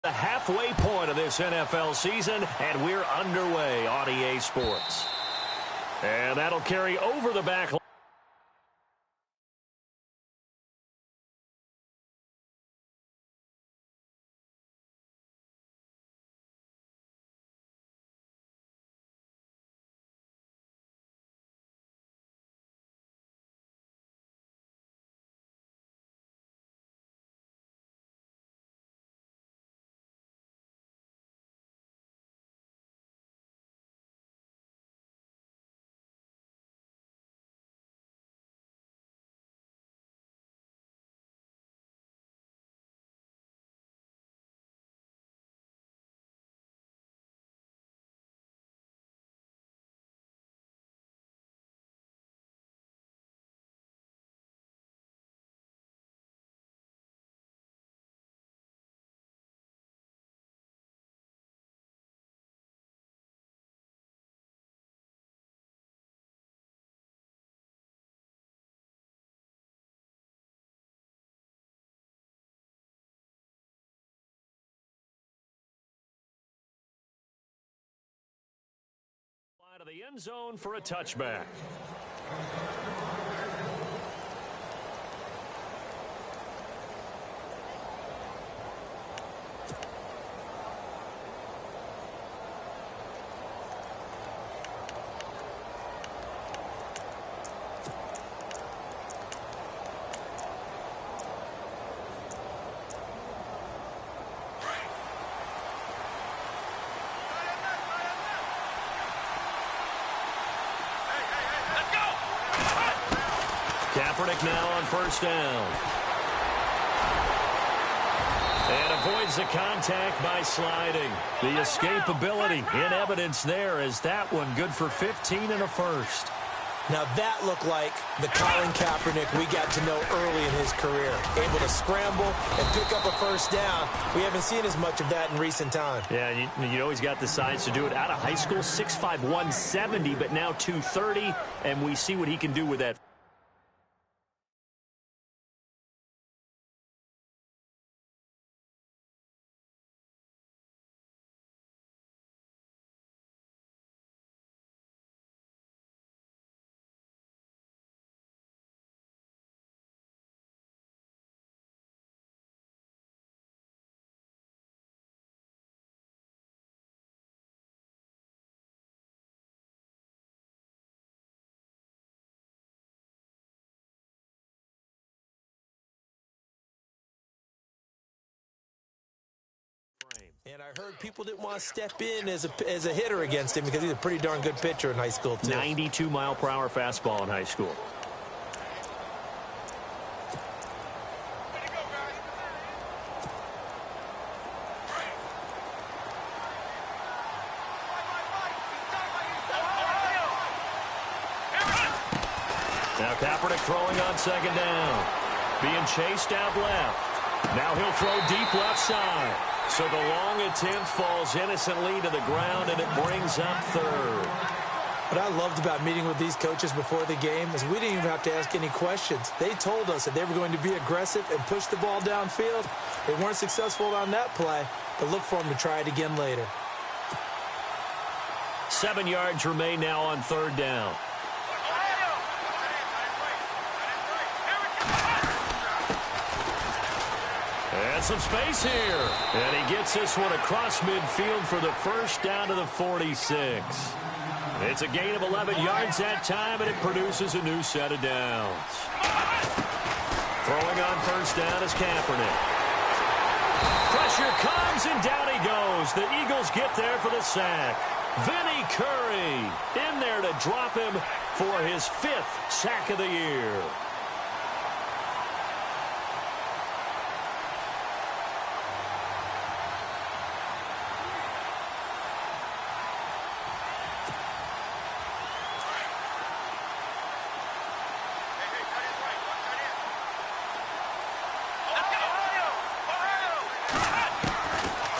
The halfway point of this NFL season, and we're underway on EA Sports. And that'll carry over the back line. Out of the end zone for a touchback. Kaepernick now on first down. And avoids the contact by sliding. The escapability in evidence there as that one good for 15 and a first. Now that looked like the Colin Kaepernick we got to know early in his career. Able to scramble and pick up a first down. We haven't seen as much of that in recent time. Yeah, you know he's got the size to do it. Out of high school, 6'5", 170, but now 230, and we see what he can do with that. And I heard people didn't want to step in as a hitter against him because he's a pretty darn good pitcher in high school, too. 92-mile-per-hour fastball in high school. Now Kaepernick throwing on second down. Being chased out left. Now he'll throw deep left side. So the long attempt falls innocently to the ground, and it brings up third. What I loved about meeting with these coaches before the game is we didn't even have to ask any questions. They told us that they were going to be aggressive and push the ball downfield. They weren't successful on that play, but look for them to try it again later. 7 yards remain now on third down. And some space here. And he gets this one across midfield for the first down to the 46. It's a gain of 11 yards that time, and it produces a new set of downs. Throwing on first down is Kaepernick. Pressure comes, and down he goes. The Eagles get there for the sack. Vinny Curry in there to drop him for his 5th sack of the year.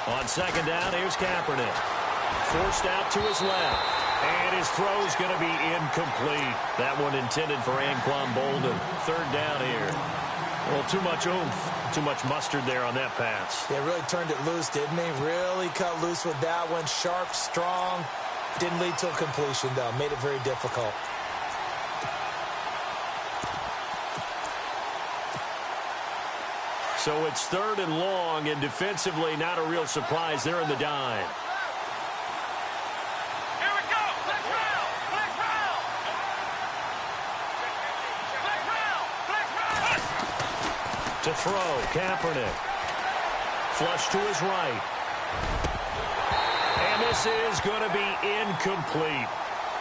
On second down, here's Kaepernick. Forced out to his left. And his throw's going to be incomplete. That one intended for Anquan Bolden. Third down here. Well, too much oomph, too much mustard there on that pass. They really turned it loose, didn't he? Really cut loose with that one. Sharp, strong. Didn't lead to a completion, though. Made it very difficult. So it's 3rd and long, and defensively not a real surprise. They're in the dime. Here we go. Black round. Black round. Black round. Black round. To throw, Kaepernick. Flush to his right. And this is going to be incomplete.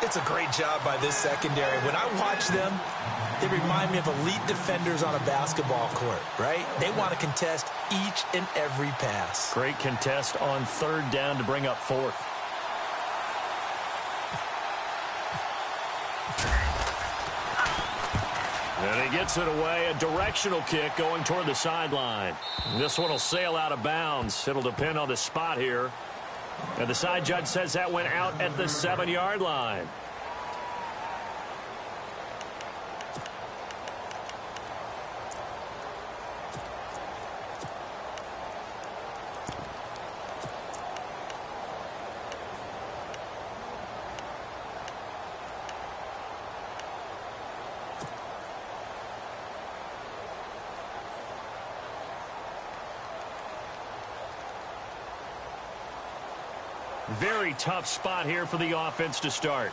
It's a great job by this secondary. When I watch them, they remind me of elite defenders on a basketball court, right? They want to contest each and every pass. Great contest on 3rd down to bring up 4th. And he gets it away. A directional kick going toward the sideline. This one will sail out of bounds. It'll depend on the spot here. And the side judge says that went out at the 7-yard line. Very tough spot here for the offense to start.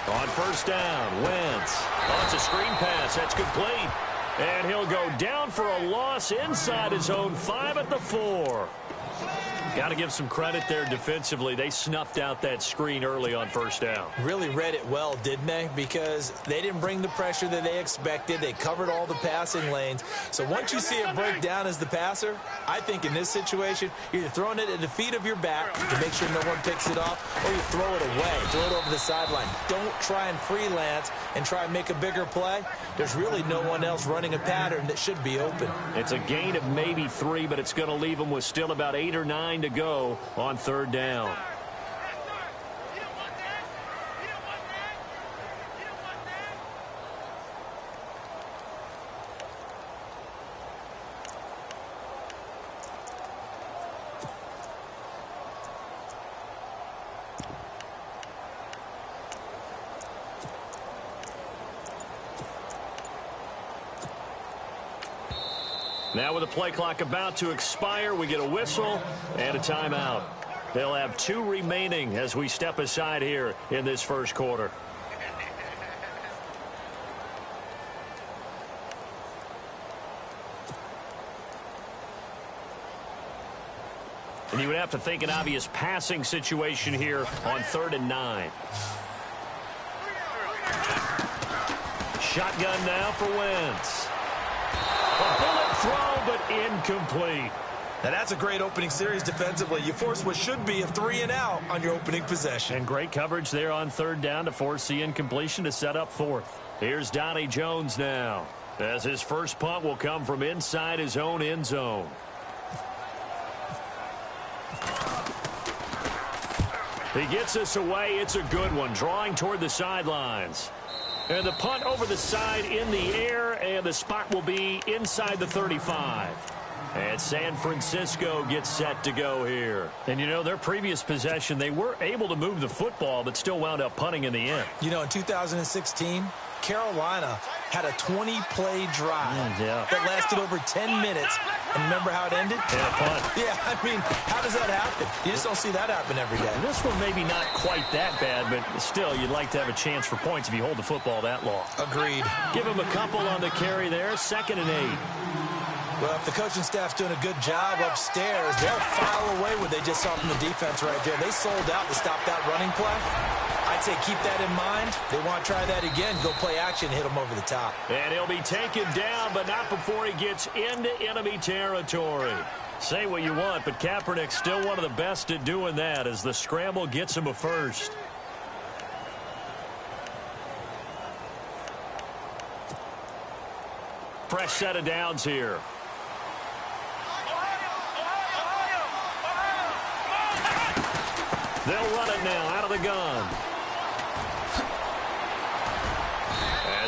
On 1st down, Wentz. Oh, it's a screen pass. That's complete. And he'll go down for a loss inside his own 5 at the 4. Got to give some credit there defensively. They snuffed out that screen early on 1st down. Really read it well, didn't they? Because they didn't bring the pressure that they expected. They covered all the passing lanes. So once you see it break down as the passer, I think in this situation, you're either throwing it at the feet of your back to make sure no one picks it off, or you throw it away, throw it over the sideline. Don't try and freelance and try and make a bigger play. There's really no one else running a pattern that should be open. It's a gain of maybe 3, but it's going to leave them with still about 8 or 9 to go on 3rd down. Now with the play clock about to expire, we get a whistle and a timeout. They'll have 2 remaining as we step aside here in this 1st quarter. And you would have to think an obvious passing situation here on 3rd and 9. Shotgun now for Wentz. A bullet throw, but incomplete. Now that's a great opening series defensively. You force what should be a 3 and out on your opening possession. And great coverage there on 3rd down to force the incompletion to set up 4th. Here's Donnie Jones now, as his first punt will come from inside his own end zone. He gets this away. It's a good one, drawing toward the sidelines. And the punt over the side in the air, and the spot will be inside the 35. And San Francisco gets set to go here. And, you know, their previous possession, they were able to move the football, but still wound up punting in the end. You know, in 2016, Carolina had a 20-play drive that lasted over 10 minutes. And remember how it ended? And a punt. Yeah, I mean, how does that happen? You just don't see that happen every day. And this one maybe not quite that bad, but still, you'd like to have a chance for points if you hold the football that long. Agreed. Give him a couple on the carry there. 2nd and 8. Well, if the coaching staff's doing a good job upstairs, they'll file away what they just saw from the defense right there. They sold out to stop that running play. I'd say keep that in mind. They want to try that again. Go play action, hit them over the top. And he'll be taken down, but not before he gets into enemy territory. Say what you want, but Kaepernick's still one of the best at doing that as the scramble gets him a first. Fresh set of downs here. They'll run it now out of the gun.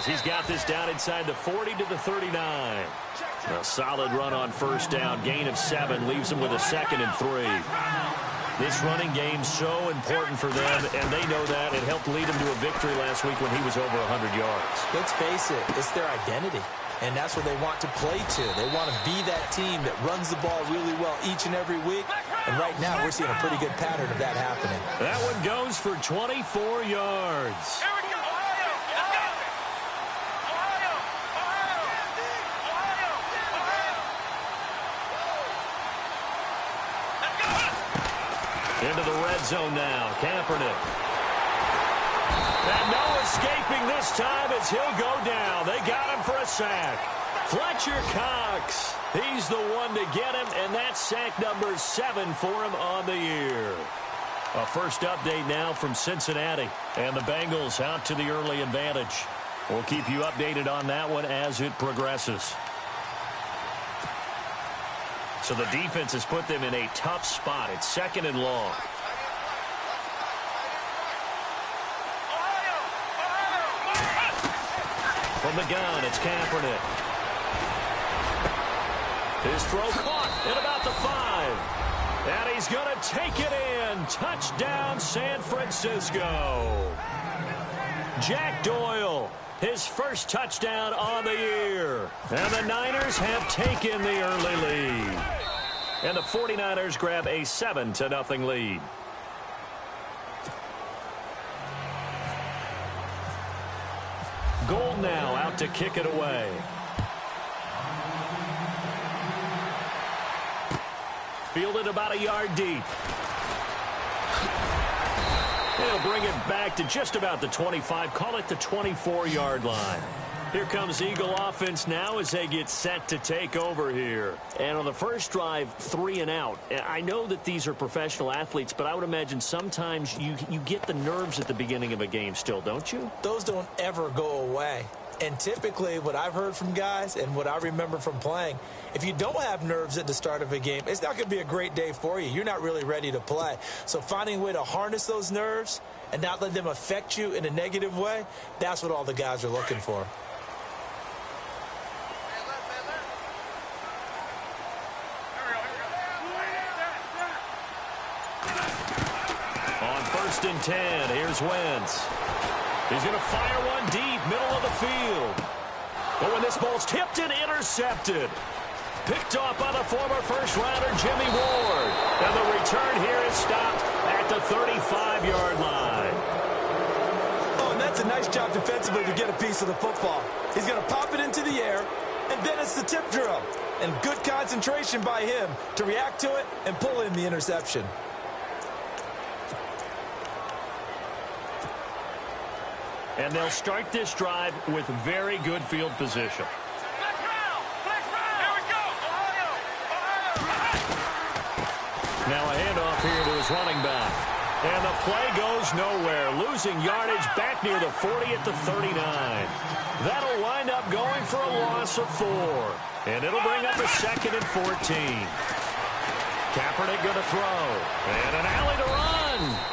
he's got this down inside the 40 to the 39. A solid run on first down. Gain of 7 leaves him with a 2nd and 3. This running game's so important for them, and they know that. It helped lead him to a victory last week when he was over 100 yards. Let's face it, it's their identity. And that's what they want to play to. They want to be that team that runs the ball really well each and every week. And right now, we're seeing a pretty good pattern of that happening. That one goes for 24 yards. Here we go. Ohio. Let's go. Ohio. Ohio. Ohio. Ohio. Let's go. Into the red zone now. Kaepernick. And no escaping this time as he'll go down. They got him for a sack. Fletcher Cox. He's the one to get him, and that's sack number 7 for him on the year. A first update now from Cincinnati. And the Bengals out to the early advantage. We'll keep you updated on that one as it progresses. So the defense has put them in a tough spot. It's 2nd and long. From the gun, it's Kaepernick. His throw caught at about the 5. And he's going to take it in. Touchdown, San Francisco. Jack Doyle, his first touchdown on the year. And the Niners have taken the early lead. And the 49ers grab a 7-0 lead. Gold now out to kick it away. Fielded about a yard deep. They'll bring it back to just about the 25. Call it the 24-yard line. Here comes Eagle offense now as they get set to take over here. And on the first drive, 3 and out. I know that these are professional athletes, but I would imagine sometimes you get the nerves at the beginning of a game still, don't you? Those don't ever go away. And typically what I've heard from guys and what I remember from playing, if you don't have nerves at the start of a game, it's not going to be a great day for you. You're not really ready to play. So finding a way to harness those nerves and not let them affect you in a negative way, that's what all the guys are looking for. On 1st and 10, here's Wentz. He's going to fire one deep, middle of the field. But when this ball's tipped and intercepted. Picked off by the former first-rounder Jimmy Ward. And the return here is stopped at the 35-yard line. Oh, and that's a nice job defensively to get a piece of the football. He's going to pop it into the air, and then it's the tip drill. And good concentration by him to react to it and pull in the interception. And they'll start this drive with very good field position. Flex round. Flex round. Here we go. Ohio. Ohio. Now a handoff here to his running back. And the play goes nowhere. Losing yardage back near the 40 at the 39. That'll wind up going for a loss of 4. And it'll bring up a 2nd and 14. Kaepernick going to throw. And an alley to run.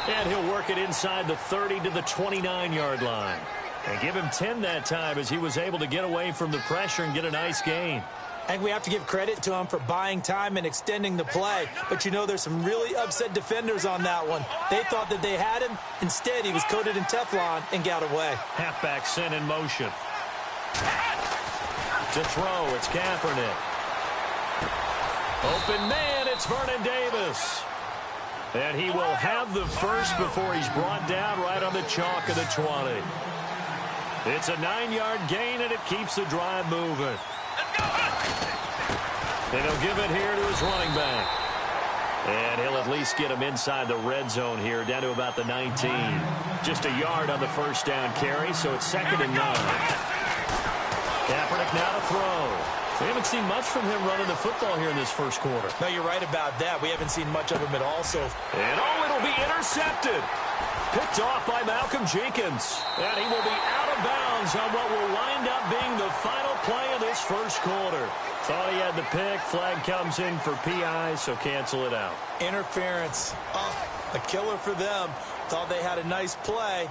And he'll work it inside the 30 to the 29-yard line. And give him 10 that time as he was able to get away from the pressure and get a nice gain. And we have to give credit to him for buying time and extending the play. But, you know, there's some really upset defenders on that one. They thought that they had him. Instead, he was coated in Teflon and got away. Halfback sent in motion. To throw, it's Kaepernick. Open man, it's Vernon Davis. And he will have the first before he's brought down right on the chalk of the 20. It's a 9-yard gain, and it keeps the drive moving. And he'll give it here to his running back. And he'll at least get him inside the red zone here, down to about the 19. Just a yard on the first down carry, so it's 2nd and 9. Kaepernick now to throw. We haven't seen much from him running the football here in this first quarter. No, you're right about that. We haven't seen much of him at all. And it'll be intercepted. Picked off by Malcolm Jenkins. And he will be out of bounds on what will wind up being the final play of this first quarter. Thought he had the pick. Flag comes in for PI, so cancel it out. Interference. Oh, a killer for them. Thought they had a nice play.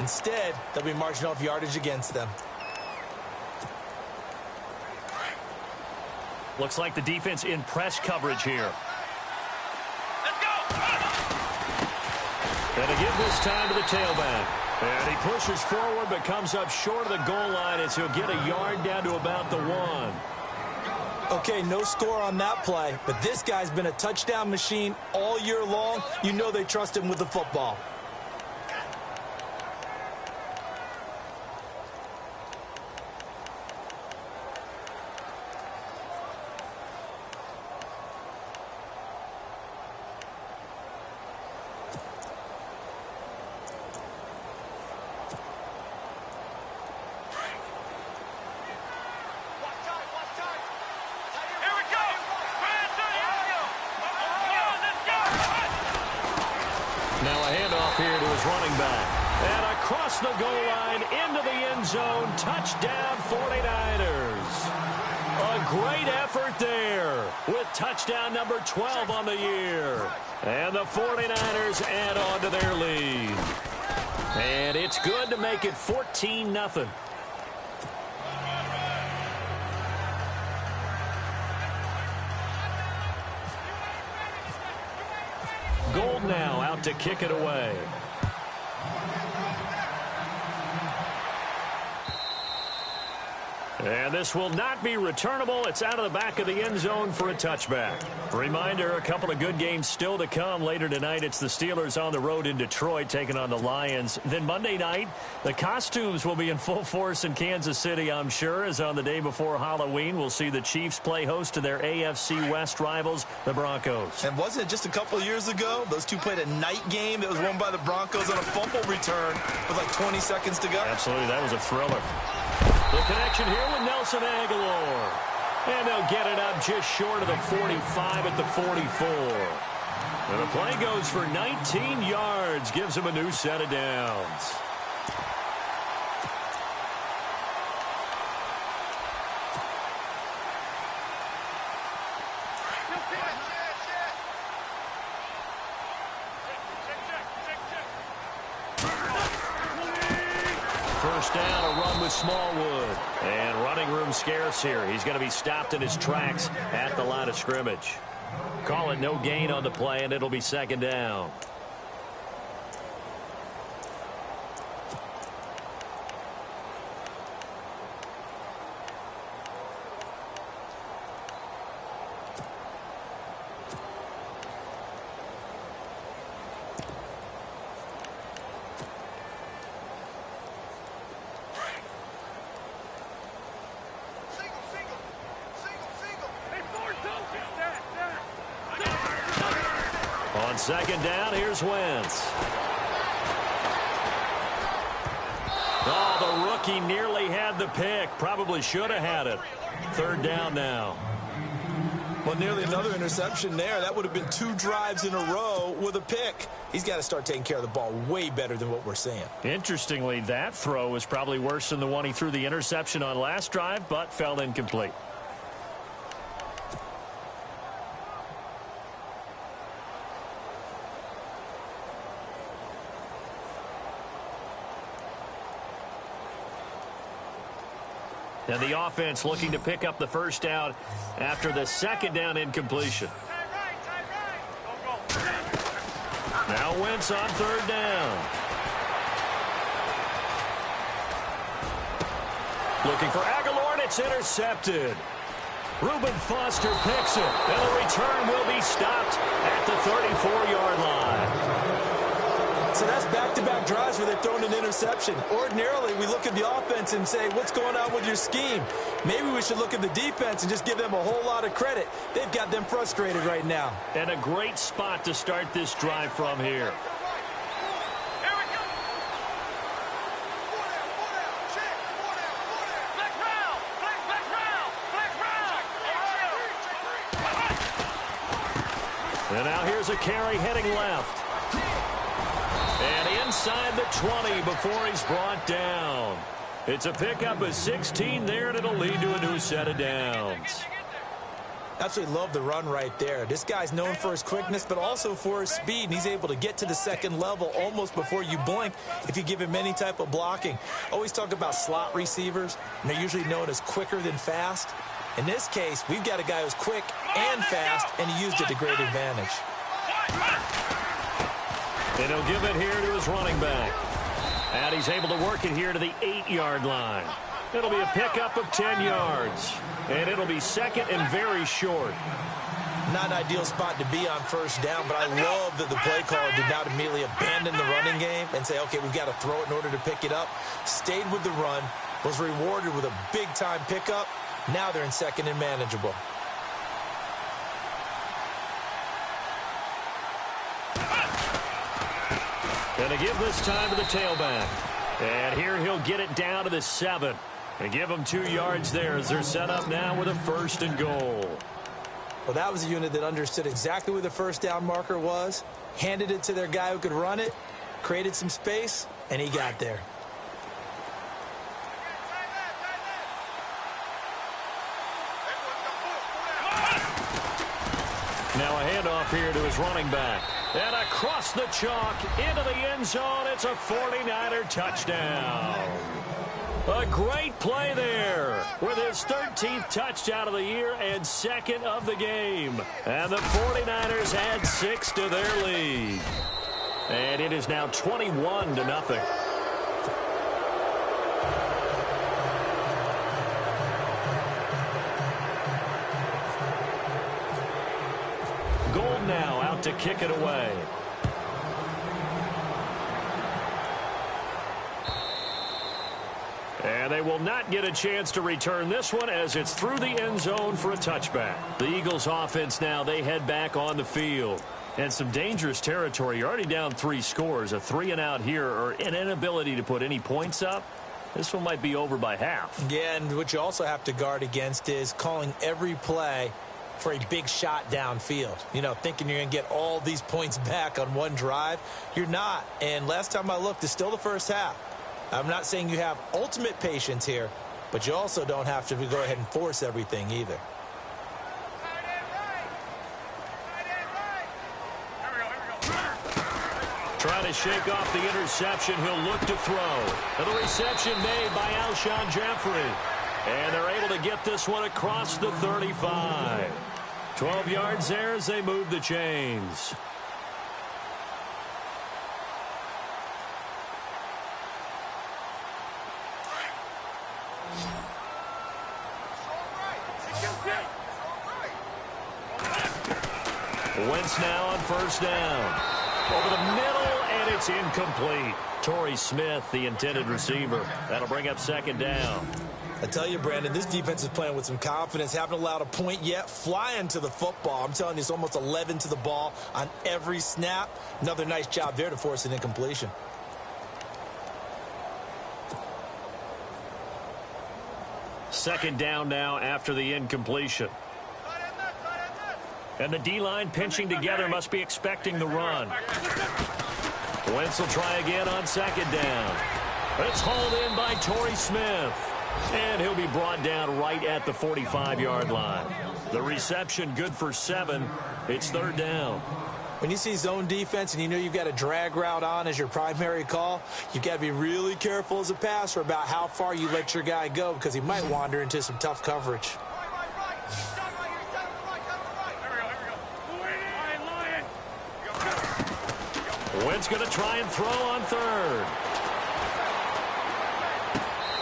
Instead, they'll be marching off yardage against them. Looks like the defense in press coverage here. Let's go. And again this time to the tailback. And he pushes forward but comes up short of the goal line as he'll get a yard down to about the 1. Okay, no score on that play, but this guy's been a touchdown machine all year long. You know they trust him with the football. Now a handoff here to his running back. And across the goal line into the end zone. Touchdown 49ers. A great effort there with touchdown number 12 on the year. And the 49ers add on to their lead. And it's good to make it 14-0. Gold now out to kick it away. And this will not be returnable. It's out of the back of the end zone for a touchback. Reminder, a couple of good games still to come. Later tonight, it's the Steelers on the road in Detroit taking on the Lions. Then Monday night, the costumes will be in full force in Kansas City, I'm sure, as on the day before Halloween, we'll see the Chiefs play host to their AFC West rivals, the Broncos. And wasn't it just a couple years ago, those two played a night game that was won by the Broncos on a fumble return with like 20 seconds to go? Absolutely, that was a thriller. The connection here with Nelson Aguilar. And they'll get it up just short of the 45 at the 44. And the play goes for 19 yards. Gives him a new set of downs. First down, a run with Smallwood. And running room scarce here. He's going to be stopped in his tracks at the line of scrimmage. Call it no gain on the play, and it'll be second down. On second down, here's Wentz. Oh, the rookie nearly had the pick. Probably should have had it. Third down now. Well, nearly another interception there. That would have been 2 drives in a row with a pick. He's got to start taking care of the ball way better than what we're seeing. Interestingly, that throw was probably worse than the one he threw the interception on last drive, but fell incomplete. And the offense looking to pick up the first down after the second down incompletion. Now Wentz on third down. Looking for Aguilar, and it's intercepted. Reuben Foster picks it, and the return will be stopped at the 34-yard line. So that's back-to-back drives where they've thrown an interception. Ordinarily, we look at the offense and say, what's going on with your scheme? Maybe we should look at the defense and just give them a whole lot of credit. They've got them frustrated right now. And a great spot to start this drive from here. And now here's a carry heading left. And inside the 20 before he's brought down. It's a pickup of 16 there, and it'll lead to a new set of downs. Absolutely love the run right there. This guy's known for his quickness, but also for his speed. And he's able to get to the second level almost before you blink if you give him any type of blocking. Always talk about slot receivers, and they're usually known as quicker than fast. In this case, we've got a guy who's quick and fast, and he used it to great advantage. And he'll give it here to his running back. And he's able to work it here to the 8-yard line. It'll be a pickup of 10 yards. And it'll be second and very short. Not an ideal spot to be on first down, but I love that the play caller did not immediately abandon the running game and say, okay, we've got to throw it in order to pick it up. Stayed with the run, was rewarded with a big-time pickup. Now they're in second and manageable. And to give this time to the tailback. And here he'll get it down to the 7. And give them 2 yards there as they're set up now with a 1st and goal. Well, that was a unit that understood exactly where the first down marker was, handed it to their guy who could run it, created some space, and he got there. Now a handoff here to his running back. And across the chalk into the end zone. It's a 49er touchdown. A great play there with his 13th touchdown of the year and second of the game. And the 49ers add 6 to their lead. And it is now 21-0. Gold now out to kick it away. And they will not get a chance to return this one as it's through the end zone for a touchback. The Eagles offense now, they head back on the field. And some dangerous territory. You're already down 3 scores. A 3-and-out here or an inability to put any points up. This one might be over by half. Yeah, and what you also have to guard against is calling every play for a big shot downfield. You know, thinking you're going to get all these points back on one drive. You're not. And last time I looked, it's still the first half. I'm not saying you have ultimate patience here, but you also don't have to go ahead and force everything either. Trying to shake off the interception. He'll look to throw. And the reception made by Alshon Jeffrey. And they're able to get this one across the 35. 12 yards there as they move the chains. Wentz now on first down. Over the middle, and it's incomplete. Torrey Smith, the intended receiver. That'll bring up second down. I tell you, Brandon, this defense is playing with some confidence. Haven't allowed a point yet. Flying to the football. I'm telling you, it's almost 11 to the ball on every snap. Another nice job there to force an incompletion. Second down now after the incompletion. And the D-line pinching together, must be expecting the run. Wentz will try again on second down. It's hauled in by Torrey Smith. And he'll be brought down right at the 45-yard line. The reception good for 7. It's third down. When you see zone defense and you know you've got a drag route on as your primary call, you've got to be really careful as a passer about how far you let your guy go because he might wander into some tough coverage. Wentz going to try and throw on third.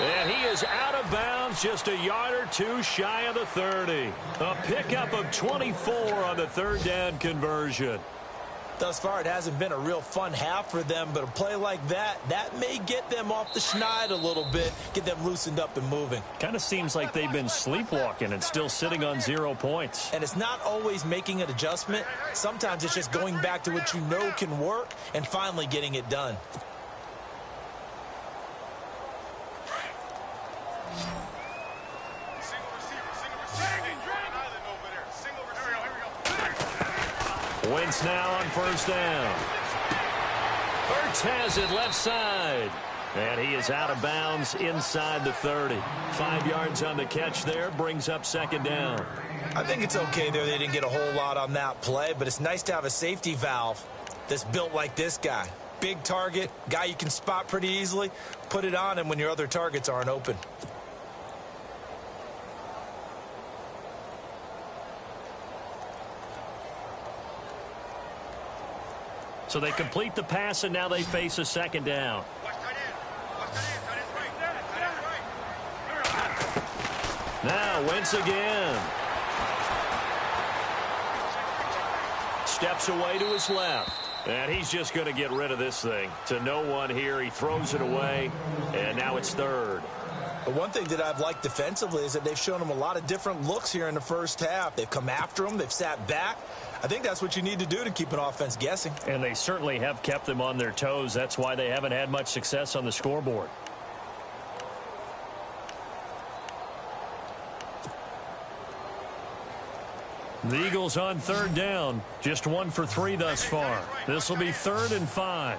And he is out of bounds, just a yard or two shy of the 30. A pickup of 24 on the third down conversion. Thus far, it hasn't been a real fun half for them, but a play like that may get them off the schneid a little bit, get them loosened up and moving. Kind of seems like they've been sleepwalking and still sitting on 0 points. And it's not always making an adjustment. Sometimes it's just going back to what you know can work and finally getting it done. Wentz now on first down. Ertz has it left side. And he is out of bounds inside the 30. 5 yards on the catch there, brings up second down. I think it's okay there. They didn't get a whole lot on that play, but it's nice to have a safety valve that's built like this guy. Big target, guy you can spot pretty easily. Put it on him when your other targets aren't open. So they complete the pass, and now they face a second down. Now Wentz again. Steps away to his left. And he's just going to get rid of this thing. To no one here. He throws it away. And now it's third. But one thing that I've liked defensively is that they've shown him a lot of different looks here in the first half. They've come after him. They've sat back. I think that's what you need to do to keep an offense guessing. And they certainly have kept them on their toes. That's why they haven't had much success on the scoreboard. The Eagles on third down. Just 1 for 3 thus far. This will be 3rd and 5.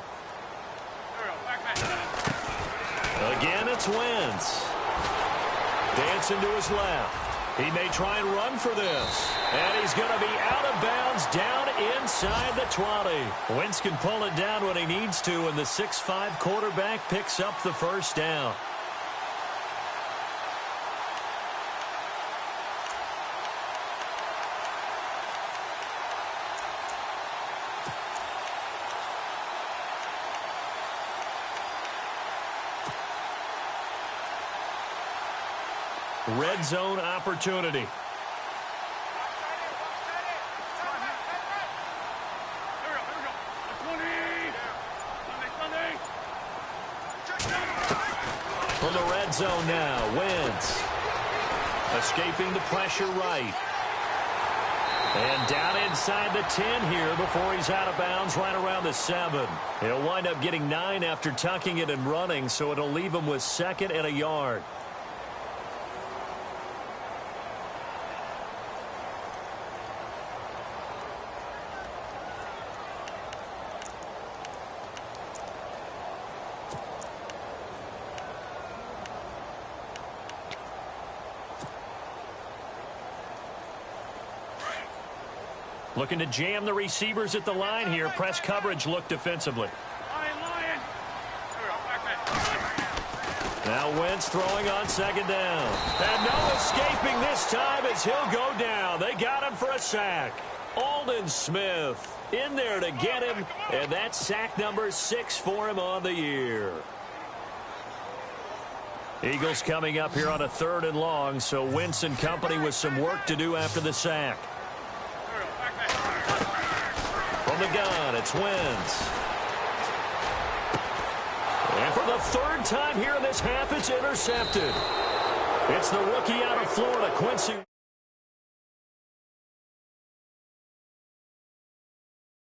Again, it's Wentz. Dancing to his left. He may try and run for this. And he's going to be out of bounds down inside the 20. Wentz can pull it down when he needs to, and the 6'5" quarterback picks up the first down. Red zone opportunity. From the red zone now, Wentz. Escaping the pressure right. And down inside the 10 here before he's out of bounds right around the 7. He'll wind up getting 9 after tucking it and running, so it'll leave him with 2nd and a yard. Looking to jam the receivers at the line here. Press coverage look defensively. Now Wentz throwing on 2nd down. And no escaping this time as he'll go down. They got him for a sack. Aldon Smith in there to get him. And that's sack number 6 for him on the year. Eagles coming up here on a 3rd and long. So Wentz and company with some work to do after the sack. From the gun, it's Wentz. And for the 3rd time here in this half, it's intercepted. It's the rookie out of Florida, Quincy.